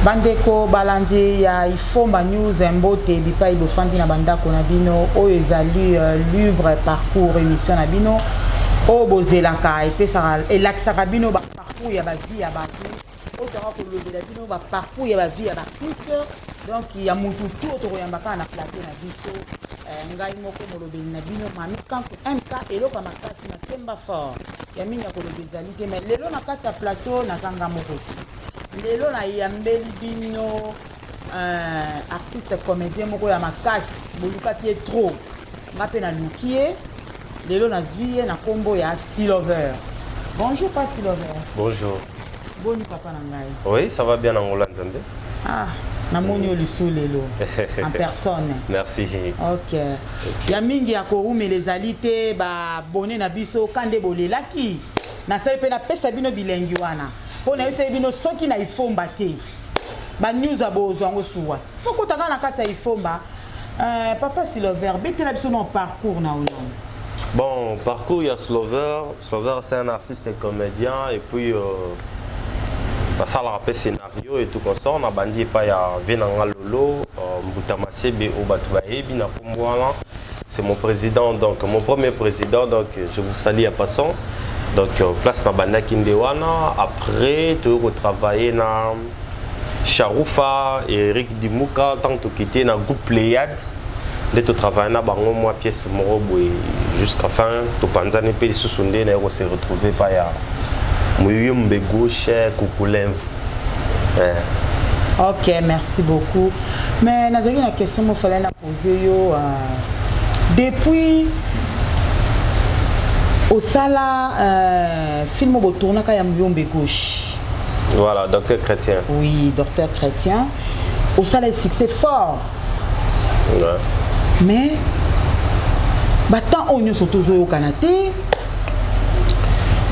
bandeko balandi ya ifomba news mbote bipai bofandi na bandako na bino oyo ezali libre parcours émission na bino o bozelaka epesaka elakisaka bino ba parcours ya ba vie ya bato otaka kolobela bino ba parcours ya ba vie ya artiste donc ya mutu tout tokoyambaka na plateau na biso ngai moko molobeli na bino mami kanko MK eloko makasi na temba fort ya mingi ya kolobezali te mais lelo na kati ya plateau nazanga moko te lelo na yambeli bino artiste comédien moko ya makasi bolukaki ye trop nga mpe naluki ye lelo nazwi ye na kombo ya Silover. Bonjour pas Silover. Bonjour. Boni papa na ngai. Oui, ça va bien en Nzambe. Ah, namoni olisu lelo en personne. Merci. OK. Ya mingi ya korumela ezali te ba bone na biso kande bolelaki. Na sali pe na pesa bino bilengi wana. Po na yesa bino soki na ifomba te. Ba news abozo ngo suwa. Foko taka na kati ya ifomba. Papa Silover, betela biso no parcours na oyo. Bon, parcours il y a Slover. Slover c'est un artiste et comédien et puis ça la rappelle scénario et tout comme ça. On a bandé pas ya Venanga Lolo, Mbutamassebe au Batubaebi na Kumbuala. C'est mon président donc mon premier président donc je vous salue à passant. Donc place na banda Kindewana après tout retravailler na Charoufa et Eric Dimuka tant que quitter na groupe Pléiade. Dès que travailler na bango moi pièce morobo jusqu'à fin to panzane pe susunde na se retrouver pas ya Muyumbe gauche Kukulemv. OK, merci beaucoup. Mais nazali na question mo fallait la poser yo depuis au sala film bo tourna ka ya Muyumbe gauche. Voilà, docteur Chrétien. Oui, docteur Chrétien. Au sala succès fort. Ouais. Mais tant on nous surtout au Canada.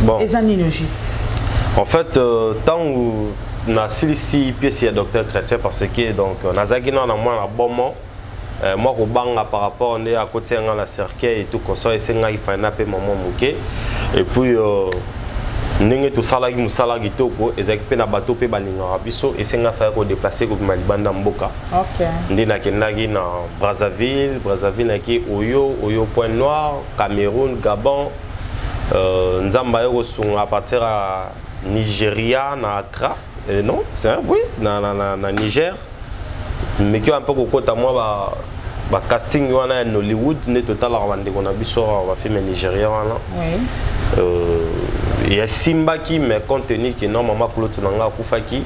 Bon. Et ça n'est juste. En fait, tant où on a 6 pièces il y a docteur Chrétien parce que donc on a zagina na moi na bon moment moi au banga par rapport on est à côté dans la cercueil et tout comme ça et c'est nga il faut na pe maman moké et puis ndenge to sala ki musala kitoko ezaki pe na bato pe balinga biso et c'est nga faire ko déplacer ko malibanda mboka. OK. Ndina kendaki na Brazzaville na ki Oyo Point Noir, Cameroun, Gabon, Nzamba yo sunga à partir à Nigeria na Accra. Non, c'est oui, na Niger. Mais qui un peu kokota moi ba casting wana en Hollywood ne total rwande qu'on a biso va film Nigeria wana. Oui. Il y a Simba qui mais compte tenu que non maman Claude nanga kufaki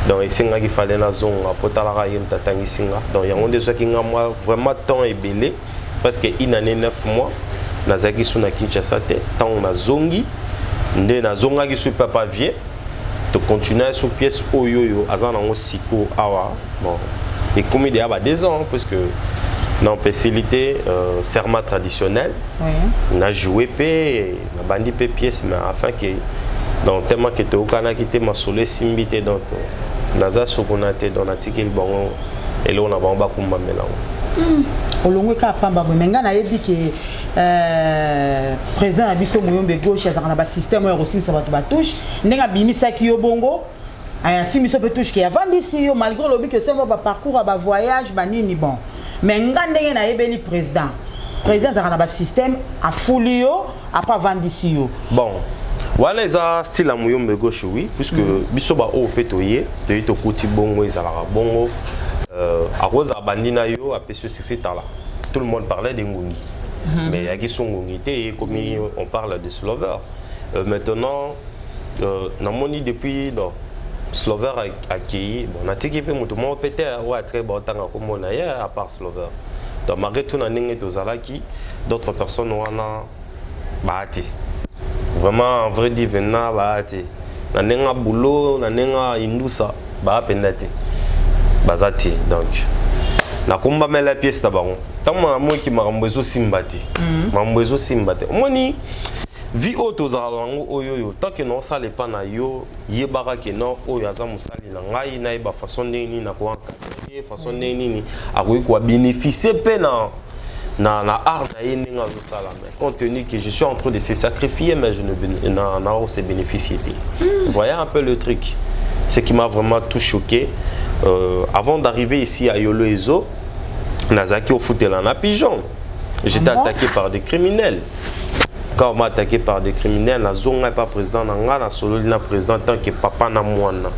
donc il qu'il fallait na zonga potala yem tatangi singa donc il y a on des qui nga moi vraiment temps et belé presque une année 9 mois na zaki suna Kinshasa te temps na zongi ndé na zonga qui super pas vieux to continuer sur pièce oyoyo azana ngo siko awa bon et comme il y a 2 ans parce que non spécialité serment traditionnel. Oui. On a joué pe na bandi pe pièce mais afin que donc tellement que to kana kité ma solé simbité donc naza sokonate dans article bon et là on a ba kumba melango. Olongwe ka pamba menga na yebi ke président abiso Muyombe gauche azana ba système aussi ça va to ba touche ndenga bimisa ki yo bongo aya simiso pe touche ki avandi si yo malgré lobi que c'est ba parcours ba voyage ba nini bon. Mais ngandenge na yebeli président azana ba système a fulio a pas vandi yo. Bon wana eza style à Muyombe gauche oui puisque biso ba o petoye to kuti bongo ezala bongo à cause bandina yo a peso c'est là tout le monde parlait de Ngungi mais il y a qui sont Ngungi té comme on parle de Slover maintenant namoni depuis non Slover a accueilli bon natiki pe mutu mo pété wa très bon tanga ko mona ya à part Slover donc malgré tout na ndenge to zalaki d'autres personnes wana baati vraiment en vrai dit venna baati na ndenga boulot na ndenga indusa ba pendate bazati donc na kumba mela pièce tabango tama mo ki makambezo simbati mambezo simbati moni vi auto zalango oyoyo tant que non ça les pas na yo yebaka ke non oyo aza musali na ngai na ba façon nini na ko encadrer façon nini akoki ko bénéficier pe na art na yeninga zo sala mais compte tenu que je suis en train de se sacrifier mais je ne n'en se bénéficier. Vous voyez un peu le truc. ce qui m'a vraiment tout choqué. Avant d'arriver ici à Yolo Ezo, Nazaki au foot en pigeon. J'étais attaqué par des criminels. Quand on m'a attaqué par des criminels, la zone n'est pas président, la solo n'a président tant que papa n'a moine.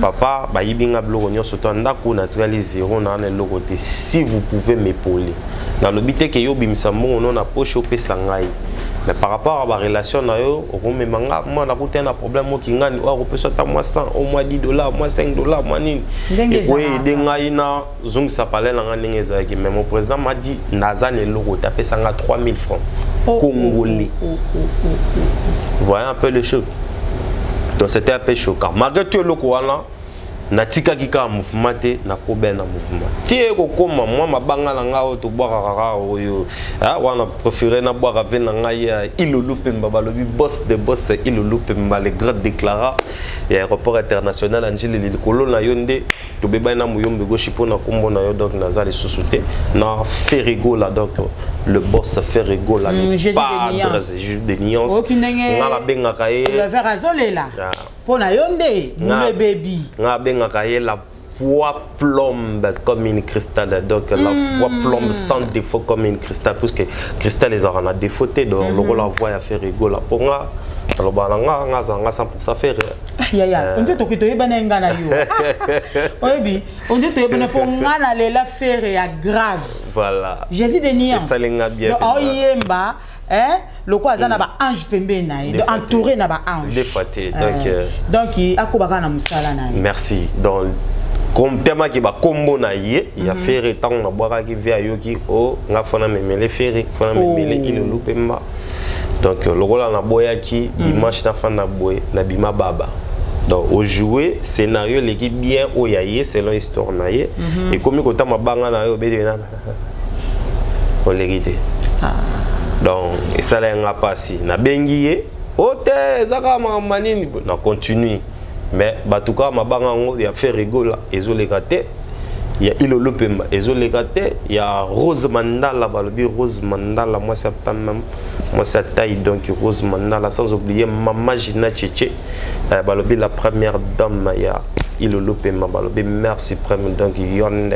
Papa, bah yibinga blogonyo surtout ndaku naturali zéro na ne logote. Si vous pouvez m'épauler. Dans le but que yo bimsambo on a poche opé sangai. Mais par rapport à ma relation na yo, on me manga moi na coûté un problème moi qui ngani o peut sortir moi 100, au moins $10, moi $5, moi nini. Et oui, dengai na zong ça parlait na ngani ezaki mais mon président m'a dit naza ne logo tapé sanga 3000 francs congolais. Vous voyez un peu le choc. Donc c'était un peu choquant. Malgré tout le Kouana, natika kika mouvement te na kobe na mouvement. Tie ko koma moi mabanga na ngao to boire kaka oyo. Ah wana préféré na boire avec na ngai Ilulu Pemba balobi boss de boss Ilulu Pemba le grand déclara et aéroport international Angeli Likolo na yonde to beba na muyombe go chipo na kombo na yo donc nazali sous-souté na Ferrigo là donc le boss Ferrigo là le padre Jésus de nuance. Na la benga kaye. Le verre azolé là. Pour na yonde le baby. La voix plombe comme une cristal, donc la voix plombe sans défaut comme une cristal, puisque cristal les aura défauté, donc le rôle la voix a fait rigoler pour moi. Alors bah on a 100% faire. On dit que tu es bien engana yo. Oui, on dit que tu es bien pour ngana la faire grave. Voilà. Jésus de Nian. Ça l'enga bien. Donc oyemba, le quoi ça na ba ange pembe na, entouré na ba ange. Défaté. Donc akobaka na musala na. Merci. Donc comme tema ki ba kombo na ye, il a fait temps na boira ki via yoki o nga fona memele ferry, fona memele Ilulu Pemba. Donc le rôle na boyaki dimanche na fin na boy na bima baba. Donc au jouer scénario l'équipe bien au yaye selon histoire na ye et comme ko ta mabanga na yo be na on l'hérité. Donc et ça là nga passé na bengiye ote zaka manini na continue. Mais batuka mabanga ngo ya fait rigola ezolekate il y a Ilulu Pemba ezolekate il y a Rose Mandala balobi Rose Mandala moi c'est pas même moi c'est taille donc Rose Mandala sans oublier maman Gina Tchétché balobi la première dame il y a Ilulu Pemba balobi merci premier donc yonde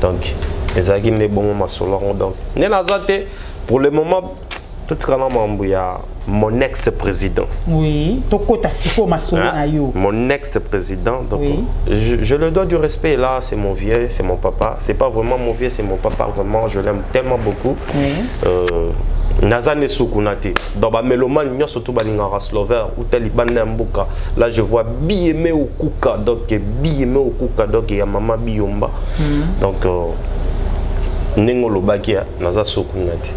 donc les agis ne bon ma solo donc ne nazate pour le moment tout ce qu'on a, il y a mon ex-président. Oui, mon ex-président. Donc, oui. Je le dois du respect. Là, c'est mon vieux, c'est mon papa. C'est pas vraiment mon vieux, c'est mon papa. Vraiment, je l'aime tellement beaucoup. Nazane Soukounati. Dans ma mélomane, il y a surtout Balingara Slover ou Taliban Mbuka. Là, je vois Biemé au Kouka. Donc, Biemé au Kouka. Donc, il y a Maman Biomba. Donc, Nengolo Bakia, Naza Soukounati.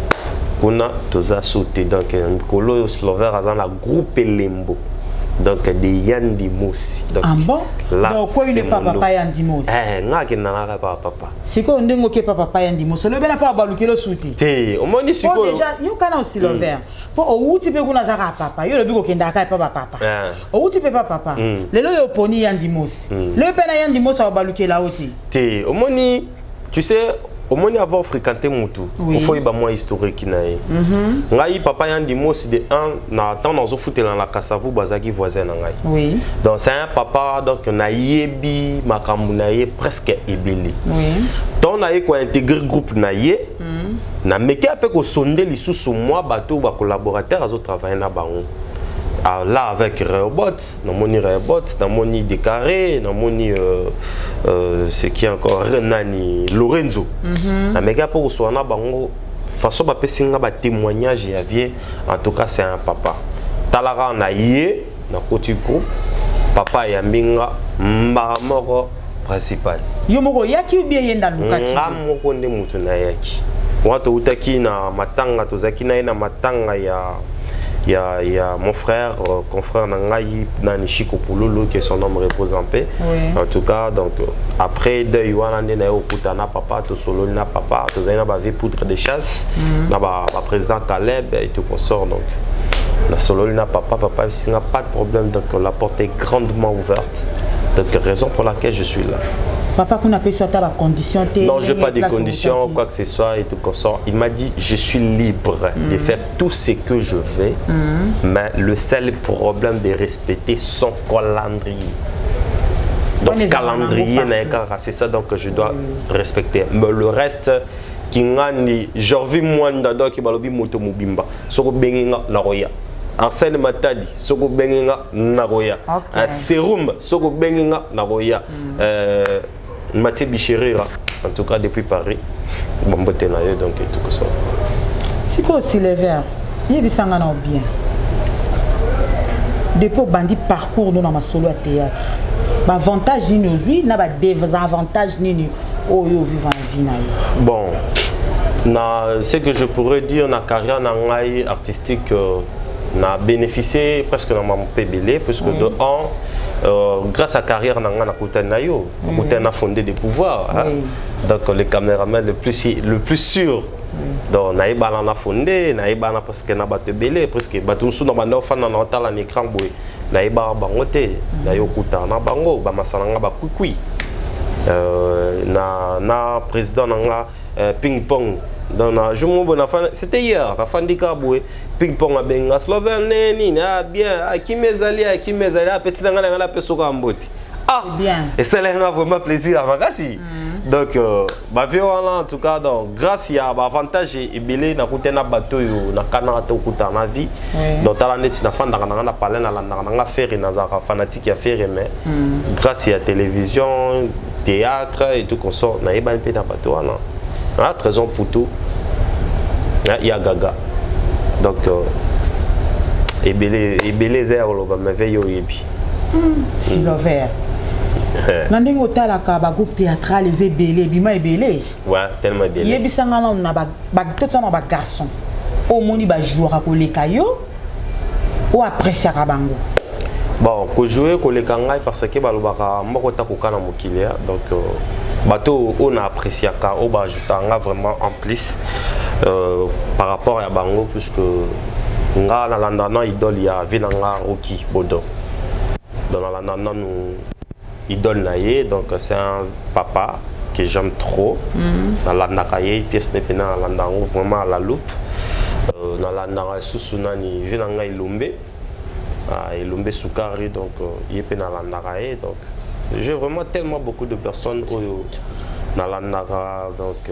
Kuna toza sauté donc Nkolo Slover dans la groupe Lembo donc de Yandi Mosi donc bon donc quoi il n'est pas papa Yandi Mosi nga ke nana pas papa siko ndengo ke papa Yandi Mosi le bena pas balukelo souti te o moni siko déjà yo kana aussi Slover po o uti pe kuna zaka papa yo le biko kenda ka papa o uti pe papa lelo yo poni Yandi Mosi le pena Yandi Mosi o balukela oti te o moni tu sais au moins avoir fréquenté Moutou, il faut y avoir moins historique naïe. Ngai papa Yandi Mosi de un na temps dans foot dans la Kassavou bazaki voisin ngai. Oui. Donc c'est un papa donc na yebi makambu naïe presque ebeli. Oui. Donc naïe quoi intégrer groupe naïe. Na meke ape ko sonde li sous moi bateau ba collaborateur azo travailler na bango. Là avec Reobot, dans mon Reobot, dans mon Décarré, dans mon ce qui est encore Renani Lorenzo. La méga pour soi na bango façon ba pesinga ba témoignage y avait en tout cas c'est un papa. Talara na yé na côté groupe papa ya minga mbamoro principal. Yo moko yaki ou bien yenda lukaki. Moko nde mutu na yaki. Wato utaki na matanga tozaki na matanga il y a mon frère, confrère Nangaï, Nanishiko Poulolo, qui est son nom repose en paix. En tout cas, donc après de Yuanande Nao Kutana papa, to solo na papa, to zaina ba ve poudre de chasse, na ba président Caleb et tout consort donc. La solo na papa, il n'a pas de problème donc la porte est grandement ouverte. Donc raison pour laquelle je suis là. Papa, qu'on appelle ça ta condition. Non, je n'ai pas de conditions, quoi que ce soit et tout consort. Il m'a dit, je suis libre de faire tout ce que je veux, mais le seul problème de respecter son calendrier. Donc calendrier c'est ça donc que je dois respecter. Mais le reste qui ngani Jorvi Mwanda donc qui balobi moto mobimba soko benginga na roya. Arsène Matadi soko benginga na roya. Serum soko benginga na roya. Mathieu Bichirira en tout cas depuis Paris. Bombote na yo donc et tout ça. Si quoi aussi les verts. Yebisanga na bien. Depuis bandi parcours dans ma solo à théâtre. Avantage ni vie, n'a pas désavantage ni oh yo vivant vie na. Bon, ce que je pourrais dire na carrière na ngai artistique n'a bénéficié presque dans mon PBL puisque de grâce à carrière na ngai na kutana yo, kutana fondé des pouvoirs. Donc les caméramans le plus sûr. Donc naïba na fondé, naïba na parce que na batte belé presque batou sou na banda fa na tala na écran boy. Naïba bangote, nayo kutana bango, ba masalanga ba kukui. Na président na ping pong dans je me bon c'était hier la fandika boy ping pong a benga slovène ni na bien qui mes alliés petit na ngala peso ka mboti. Ah bien. Et ça là vraiment plaisir à Magasi. Donc ba violana en tout cas donc grâce à avantage et belé na kutena bateau yo na kana ta okuta na vie. Donc tala net na fanda na parler na na faire na za fanatique ya faire mais grâce à télévision, théâtre et tout qu'on sort na iba pe na bateau là. Ah raison pour tout. Il y a Gaga. Donc et belé zéro lo ba merveille yo yebi. Si le vert. Nandingo talaka ba groupe théâtral les ébélés bima ébélé. Ouais, tellement ébélé. Yebisanga na na ba tout ça na ba garçon. Au moni ba jouera ko lekayo ou apprécier ka bango. Bon, ko jouer ko lekangai parce que ba lobaka moko ta ko kana mokili donc bateau on a apprécié ka o ba ajouter vraiment en plus par rapport à bango puisque nga na landana idole ya vinanga Rocky Bodo. Dans la landana nous idole naie donc c'est un papa que j'aime trop dans la nakaye pièce de pena la ndango vraiment à la loupe dans la nanga susuna ni vinanga ilombe ilombe sukari donc il pena la nakaye donc j'ai vraiment tellement beaucoup de personnes dans la naka donc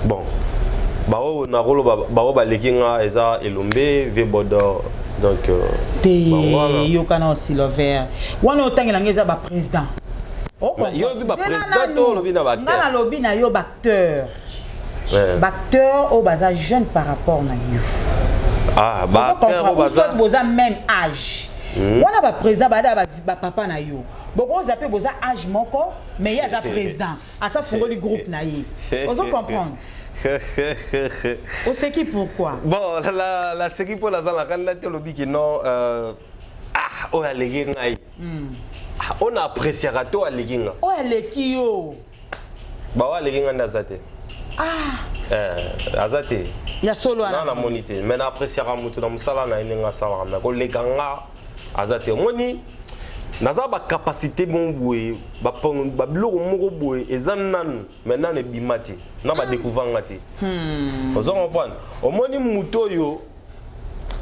bon bao na rolo bao ba lekinga eza ilombe vebodo donc yo kana aussi le vert wana otangela ngeza ba président yo bi ba président to lobi na ba acteur na lobi na yo ba acteur acteur au baza jeune par rapport na yo ba acteur au baza même âge wana ba président ba papa na yo boko zape boza âge moko mais ya za président asa fungoli groupe na ye ozo comprendre. On sait qui pourquoi? Bon, la c'est qui pour la zone la théologie qui non on a les on a apprécié rato à l'éginga. Oh les kio. Bah ouais l'éginga n'azate. Azate. Ya solo na na monité. Mais na apprécié ramuto na musala na inenga sala na ko lekanga azate moni. Naza ba capacité bon boye ba biloko moko boye ezannan maintenant ne bimati na ba découvrir ngati ozo comprendre omoni muto yo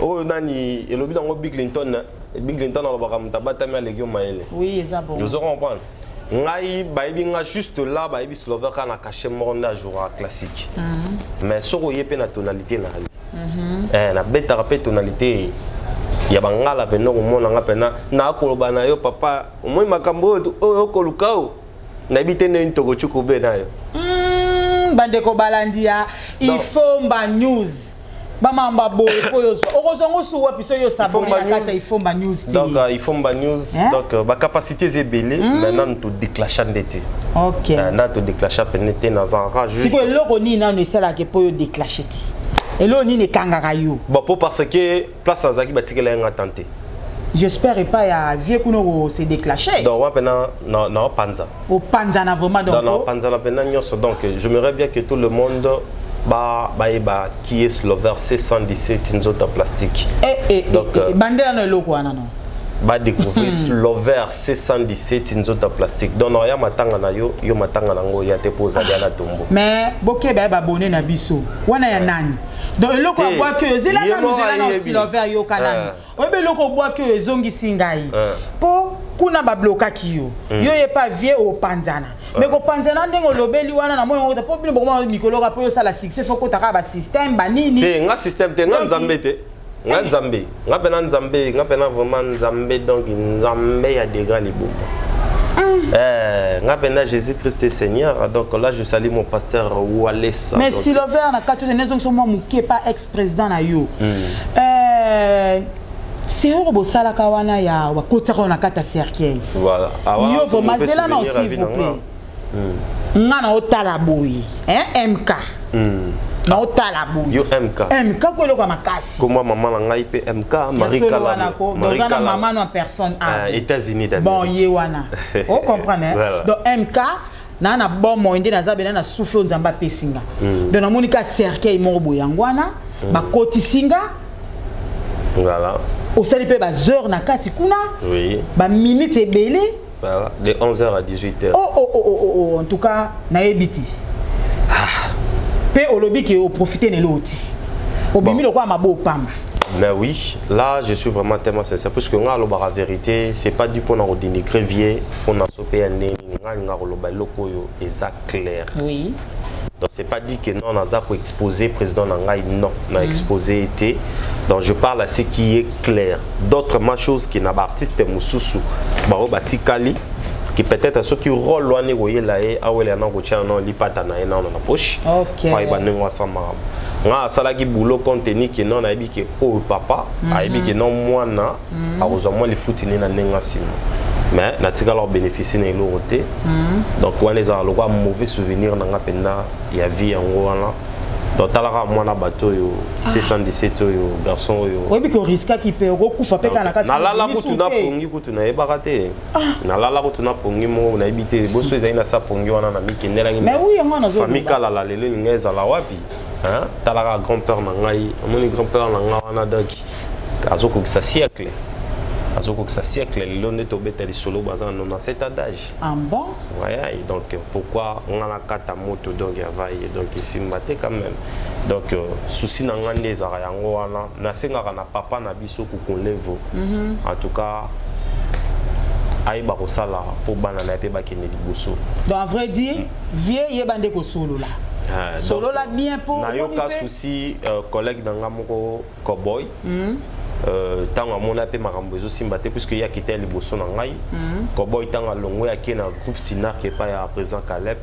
o nani elobi dango Big Clinton alobaka mutabata mi aleki maele oui eza bon ozo comprendre ngai bayebi nga juste là bayebi slovaka na caché moko na jour classique mais soko yepe na tonalité na na beta pe tonalité ya bangala peno komona nga pena na koloba na yo papa omoi makambo oyo kolukao na bite ne ntoko chuko be na yo bandeko balandia ifomba news bamamba boye koyo okozongo suwa piso yo sabona kata ifomba news donc ifomba news donc ba capacité zebele maintenant to déclencher ndete OK na to déclencher penete na zanga juste siko eloko ni na no sala ke po yo déclencher ti et là, on est kangara yo. Bon, parce que place à Zaki Batikele a tenté. J'espère pas ya vieux kuno se déclencher. Donc, on pena na Panza. Au Panza na vraiment donc. Dans Panza na pena nyos donc j'aimerais bien que tout le monde qui est sur le verset 117 inzota plastique. Donc bandera no loko wana no. va découvrir l'over C117 nzota plastique donc ya matanga na yo matanga nango ya te poza ya na tombo mais boke ba abonné na biso wana ya nani donc eloko bois que zela na zela na aussi l'over yo kanani obe eloko bois que ezongi singai po kuna ba blokaki yo yo ye pas vie au panzana mais ko panzana ndengo lobeli wana na moyo po bino boko mikolo ka po yo sala succès faut ko taka ba système ba nini te nga système te nga nzambe te nga nzambe nga pena nzambe nga pena vraiment nzambe donc nzambe ya degré liboma nga pena Jésus Christ est Seigneur donc là je salue mon pasteur Wallace mais si l'over na katu de nezo so mo muke pas ex-président na yo c'est au bosala kawana ya wakota na kata cercueil voilà yo vraiment zela na aussi vous plaît nga na otala boyi MK na otala boyi yo MK ko eloko makasi comme maman na ngai pe MK Marika Marika maman en personne États-Unis d'Amérique bon ye wana on comprend donc MK na bon moinde na zabe na souffle nzamba pesinga donc na monika cercueil mo boyangwana ba kotisinga voilà au sali pe ba heure na kati kuna oui ba minute ebele voilà de 11h à 18h oh en tout cas na ebiti pe olobi ki o profiter ne loti obimi lokwa mabo pamba mais oui là je suis vraiment tellement sincère parce que nga la vérité c'est pas du pour na dénigrer vieux on a sopé année nga loba loko yo eza clair oui donc c'est pas dit que non on a pour exposer président nangai non on a exposé été donc je parle à ce qui est clair d'autres choses qui n'a pas artiste mususu ba batikali qui peut-être ceux qui rôle loin voyez là et awele na ko tia non lipata na ena na poche OK pa ibaneng wa sama nga sala ki boulot contenu que non na bi que oh papa aibi que non mwana akozwa moi les foutini na nenga sima mais natika leur bénéficier na l'autre donc on les a le mauvais souvenir na ngapenda ya vie yango wana donc talaka mwana bato yo C117 yo garçon yo oui parce que risque qui peut okufa pe kana kati na lala kutu na pongi kutu na ebaka te na lala kutu na pongi mo na ebite boso ezali na sa pongi wana na mikendela ngi mais oui yango na zo famille kala la lelo ngeza la wapi hein talaka grand-père na ngai mon grand-père na ngai wana donc azoko sa siècle azoko sa siècle lelo ne tobeta li solo bazan non cet adage ah bon ouais donc pourquoi on a kata moto donc ya vaille donc ici maté quand même donc souci na ngande za yango wana na senga na papa na biso ku konlevo en tout cas ay ba ko sala pour bana na pe ba kene liboso donc à vrai dire vieux yebande ko solo là solo là bien pour na yo ka souci collègue nanga moko cowboy tanga mona pe makambo ezo simba te puisque ya quitté liboso na ngai cowboy tanga longo ya ke na groupe Sinar ke pa ya président Caleb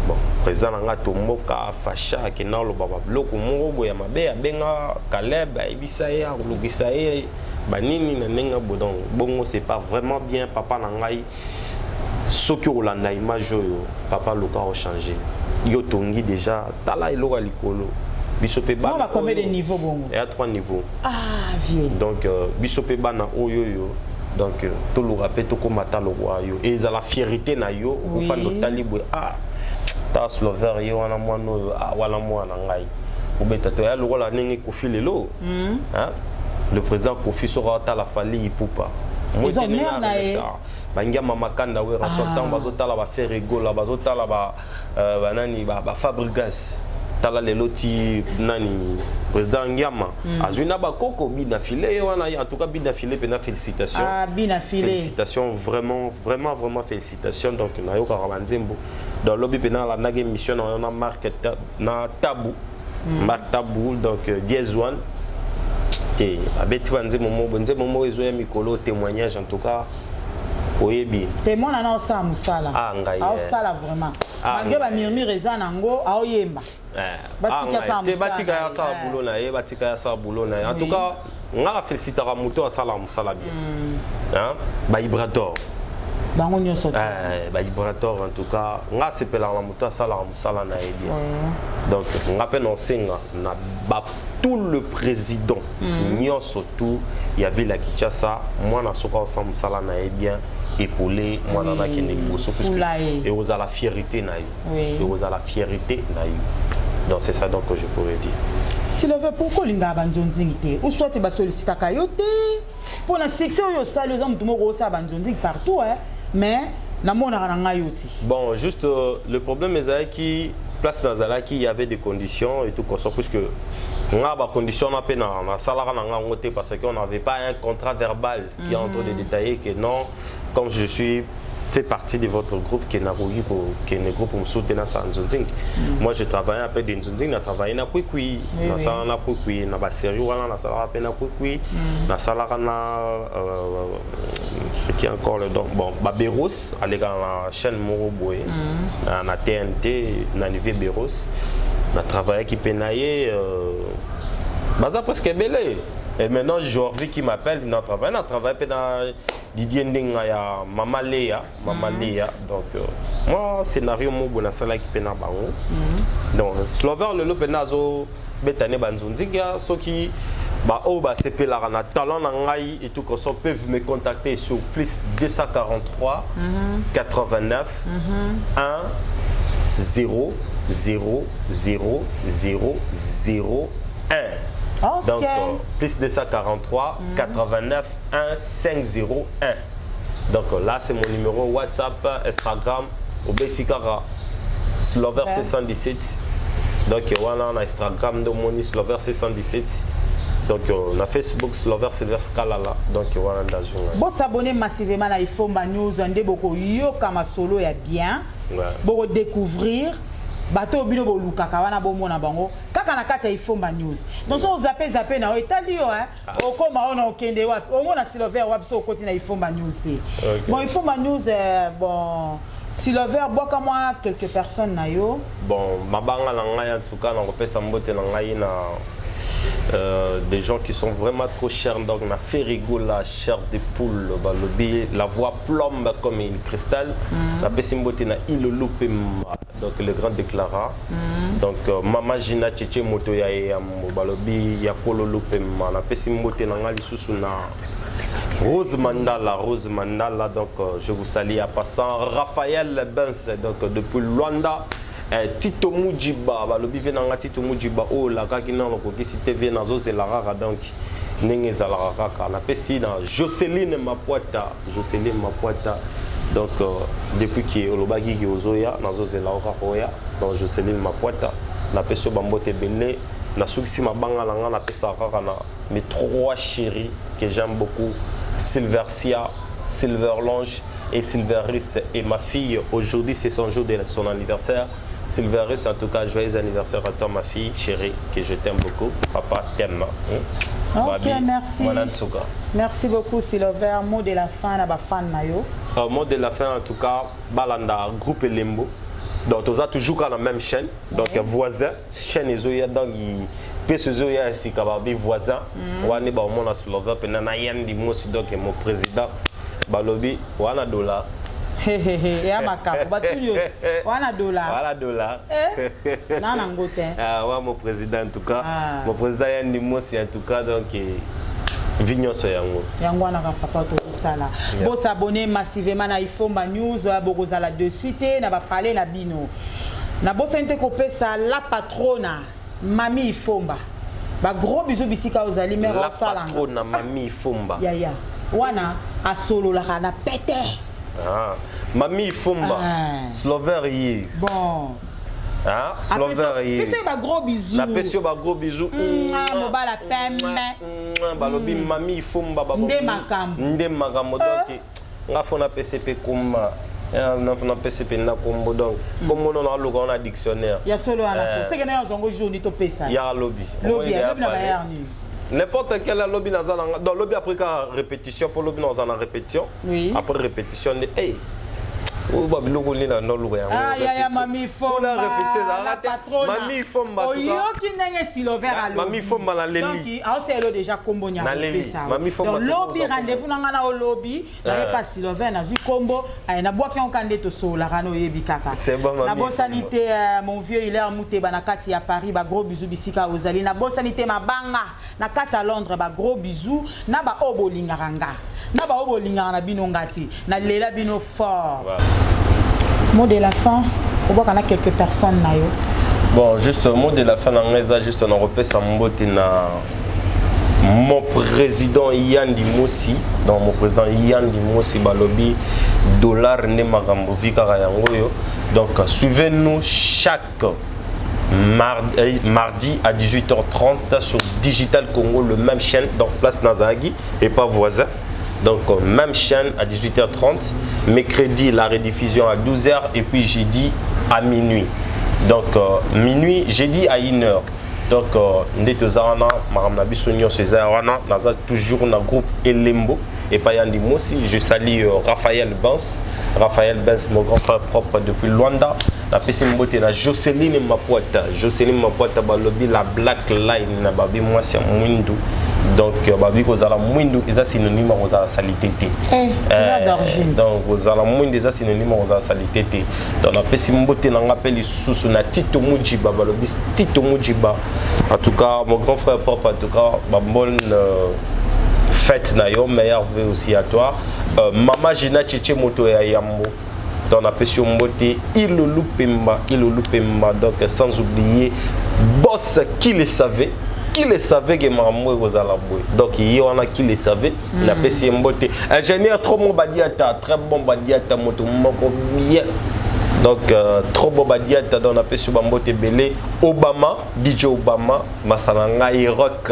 bon président nga tomboka facha ke na lo baba bloko moko boya mabe ya benga Caleb ibisa ya lugisa ye banini na nenga bodon bongo c'est pas vraiment bien papa na ngai soki olanda image yo papa loka o changer yo tongi déjà tala iloka likolo Bishopé Bana. Combien de niveaux bon? Il y a 3 niveaux. Ah, vieux. Donc, Bishopé Bana Oyoyo. Donc, tout le rappel, tout comme Mata le roi. Et ils ont la fierté na yo. Au fan de Talibou. Ah, ta slover yo wana moano. Ah, wala moana ngai. Ou beta to ya le roi la nengi Kofi lelo. Hein? Le président Kofi sera à la fali Ipupa. Ils ont merde na e. Bangia mama kanda we rasortant bazota la ba faire rigola bazota la ba banani ba Fabregas. Tala leloti nani président Ngiama azuna ba koko bina filé wana en tout cas bina filé pena félicitations bina filé félicitations vraiment félicitations donc na yo ka nzembo dans lobby pena la nage mission na marque na tabou marque tabou donc 10-1 et abeti nzembo mo ezo ya mikolo témoignage en tout cas oyebi témoin na osala musala osala vraiment malgré ba murmure eza nango aoyemba batika ya sa boulot na ye batika ya sa boulot na ye en tout cas ngala félicitera moto asala musala bien hein ba Ibrador bango nyonso ba Ibrador en tout cas nga sepela la moto asala musala na ye bien donc ngape no senga na ba tout le président nyonso tout il y avait la Kinshasa moi na soka ensemble musala na ye bien épaulé moi na na kene boso parce que et aux la fierté na yo et aux la fierté na yo donc c'est ça donc que je pourrais dire si le veut pourquoi linga banzonzingité ou soit tu ba solliciter kayote Pour le succès, il y a ça, les hommes, tout le monde a banzondik partout, hein. Mais, na mona ranga yoti. Bon, juste le problème est qui place dans la qui il y avait des conditions et tout comme ça, puisque on a des conditions à peine na salaire na ngoté parce qu'on n'avait pas un contrat verbal qui est en train de détailler que non, comme je suis fait partie de votre groupe qui est un groupe pour me soutenir ça en Nzonzing. Moi je travaille après de Nzonzing, je travaille na Kwikwi, na sala na Kwikwi, na ba série wana na sala après na Kwikwi, na sala na ce qui est encore le donc bon ba Beros aller dans la chaîne Moroboé, na TNT, na niveau Beros, na travaillé qui penaillé baza presque belé. Et maintenant, Jorvi qui m'appelle, il travaille dans Didier Ndengaya, Mama Léa. Donc, moi, scénario, moi, je suis là qui pena bango. Donc, Slover, le penazo, betane banzondiga, ceux qui, c'est la talent nangai et tout comme ça peuvent me contacter sur plus 243 89 1 0 0 0 0 0 1. Okay. Donc, plus 243 89 1 501. Donc là, c'est mon numéro WhatsApp, Instagram, au Betikara, Slover C117. Donc voilà, on a Instagram de mon Slover C117. Donc on a Facebook Slover Silver Scalala. Donc voilà, dans une. Bon, s'abonner massivement à Ifomba News, on beaucoup yo kama solo ya bien. Bon découvrir. Bato bino bo lukaka wana bo mona bango kaka na kati ya Ifomba News donc so zappé na etalio hein okoma ona okende wapi omona Silver wapi so okoti na Ifomba News te bon Ifomba News bon Silver boka moi quelques personnes na yo bon mabanga na ngai en tout cas na kopesa mbote na ngai na des gens qui sont vraiment trop chers donc on a fait rigoler la chair de poule la voix plombe comme une cristal la pesimbote na ilolope donc le grand déclara donc mama Gina Tchétché moto ya balobi ya kololope na pesimbote na ngali susu na Rose Mandala donc je vous salue à passant Raphaël Benz donc depuis Luanda Tito Mujiba, balobi venanga Tito Mujiba oh la kakina ko si TV nazo zelara donc nenge zalara kaka na pesi na Joceline Mapuata donc depuis que olobaki ki ozoya nazo zelara koya donc Joceline Mapuata na pesi bambote belé na suksi mabanga langa na pesa kaka na mes trois chéris que j'aime beaucoup Silversia, Silverlange et Silveris et ma fille aujourd'hui c'est son jour de son anniversaire. Silveris, en tout cas, joyeux anniversaire à toi, ma fille chérie, que je t'aime beaucoup. Papa t'aime. Ok, Babi, merci. Manansuka. Merci beaucoup, Silver. Mot de la fin, à fan Nayo. Mot de la fin, en tout cas, Balanda, groupe Lembo. Donc, on a toujours la même chaîne. Donc, voisin, chaîne Ezoya, donc, il peut se zoya ici, Kababi, voisin. On a mon Slover, Penana Yandi, donc, mon président, Balobi, Wana Dola. Ya makapo batuyo wana dollar na ngote ouais mon président en tout cas mon président Yandi Mosi en tout cas donc vignon so yango na papa to sala bo s'abonner massivement na Ifomba News bokozala de suite na ba parler na bino na bo sente ko pesa la patrona mami Ifomba ba gros bisous bisika ozali mère salanga la patrona mami Ifomba ya wana asolo la kana pete Mami Ifomba, Slover yi. Bon. Slover yi. C'est ba gros bisous. La pesio ba gros bisous. Mobala pembe. Balobi Mami Ifomba ba. Nde makambo. Donc nga fona PCP kumba. Na PCP na kombo donc. Comme on a le grand dictionnaire. Ya solo ana ko. C'est que na zongo journée to pesa. Ya lobby. Lobby na ba ni. N'importe quel lobby dans la dans lobby après répétition pour lobby dans la répétition. Oui. Après répétition hey. Ya mami Ifomba la patrona mami Ifomba oyoki ndenge Silver alo mami Ifomba la leli donc aoselo déjà kombo nya pesa mami Ifomba donc lobby rendez-vous nanga na lobby na pas Silver na zui kombo na bwaki on kande to sola kana oyebi kaka na bonne sanité mon vieux il est Muteba na kati ya Paris ba gros bisous bisika ozali na bonne sanité mabanga na kati ya Londres ba gros bisous na ba obolinganga na ba obolinganga na bino ngati na lela bino fort. Mot de la fin, on voit qu'il y a quelques personnes là. Bon, juste mot de la fin, on a juste un repère sans mbote na mon président Yann Dimossi, donc mon président Yann Dimossi balobi dollar ne makambo vikara yango yo. Donc suivez-nous chaque mardi à 18h30 sur Digital Congo, le même chaîne, donc place Nazagi et pas voisin. Donc même chaîne à 18h30, mercredi la rediffusion à 12h et puis jeudi à minuit. Donc minuit, jeudi à 1h. Donc Ndetozarana, Maramna Bissonio Césarana, Naza toujours dans le groupe Elembo et pas Yandi Mossi. Je salue Raphaël Benz, mon grand frère propre depuis Luanda. La Pessimbote na Jocelyne Mapoita balobi la Black Line na babi moi c'est Mwindu. Donc babi kozala Mwindu eza synonyme kozala salité te. D'origine. Donc kozala Mwindu eza synonyme kozala salité te. Donc la Pessimbote na ngapeli susu na Tito Mujiba balobi Tito Mujiba. En tout cas mon grand frère propre, en tout cas bonne fête na yo, meilleur vœu aussi à toi. Mama Gina Tchétché Moto ya Yambo. Dans la pression beauté, il le loupemba, donc sans oublier boss qui le savait que maman vous allez donc il y en a qui le savait, la pression beauté, ingénieur trop bon badiata, très bon badiata moto bien. Donc trop bon badiata dans la pression beauté belé, Obama, DJ Obama, Masalanga rock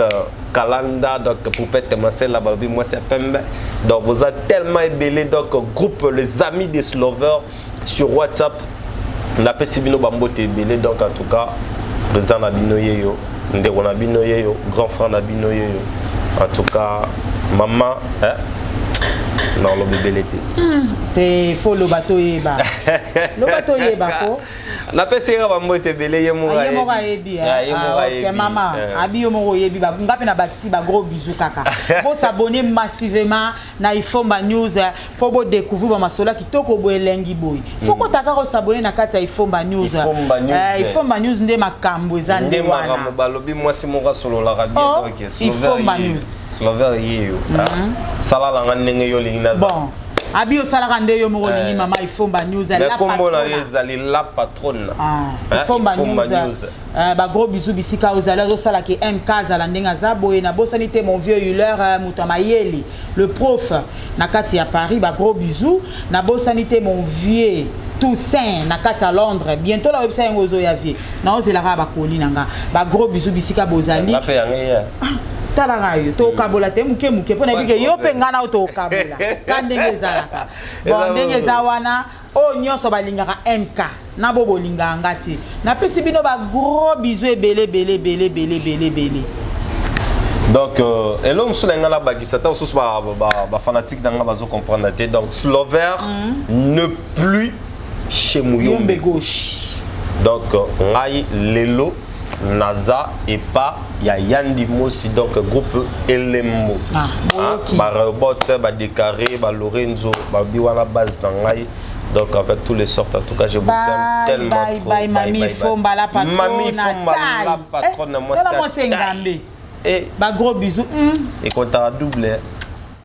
Kalanda, donc pour peut-être Marcel la babi moi c'est Pembe. Donc vous êtes tellement ébélé, donc groupe les amis des Slovers sur WhatsApp. On appelle Sibino Bambote ébélé, donc en tout cas président Nabino Yeyo, Ndeko Nabino Yeyo, grand frère Nabino Yeyo. En tout cas maman, hein? Non, le bébé l'était. Faut le bateau yeba. Le bateau yeba ko. La pesera ba mote belé yemora. Yemora yebi. OK maman, abi yemora yebi ba ngape na bakisi ba gros bisous kaka. Pour s'abonner massivement na Ifomba News pour bo découvrir ba masola kitoko bo elengi boy. Faut ko taka s'abonner na kati ya Ifomba News. Ifomba News nde makambo ezande wana. Nde balobi moi si mon solo la radio donc Ifomba News. Slover yeyo. Sala la ngane yo lingi. Bon, abi osala nde yo moko lingi mama Ifomba News la patronne. La patronne. Ifomba News. Ba gros bisous bisika ozala osala ke MK zala ndenga zabo et na bosanité mon vieux Euler Mutamayeli, le prof na kati ya Paris, ba gros bisous na bosanité mon vieux Toussaint na kati à Londres. Bientôt la website ngozo ya vie. Na ozela ba koli nanga. Ba gros bisous bisika bozali. La pe yanga. Talarayo to kabola te muke pona bige yo penga na to kabola kandenge zalaka bon ndenge zawana o nyoso balingaka MK na bobo linga ngati na pesi bino ba gros bisous belé. Donc elom sulenga la bagisa ta osus ba fanatique danga bazo comprendre te donc Slover ne plus chez Muyombe gauche. Donc ngai lelo Naza et pas ya Yandi Mossi, donc groupe Elembo. Ba robot, ba décaré, ba Lorenzo, ba biwana base d'angai. Donc avec tous les sortes, en tout cas je vous aime tellement trop. Bye Mamie Fomba la patronne. Mamie Fomba la patronne, moi c'est et ba gros bisous. Et quand t'as doublé.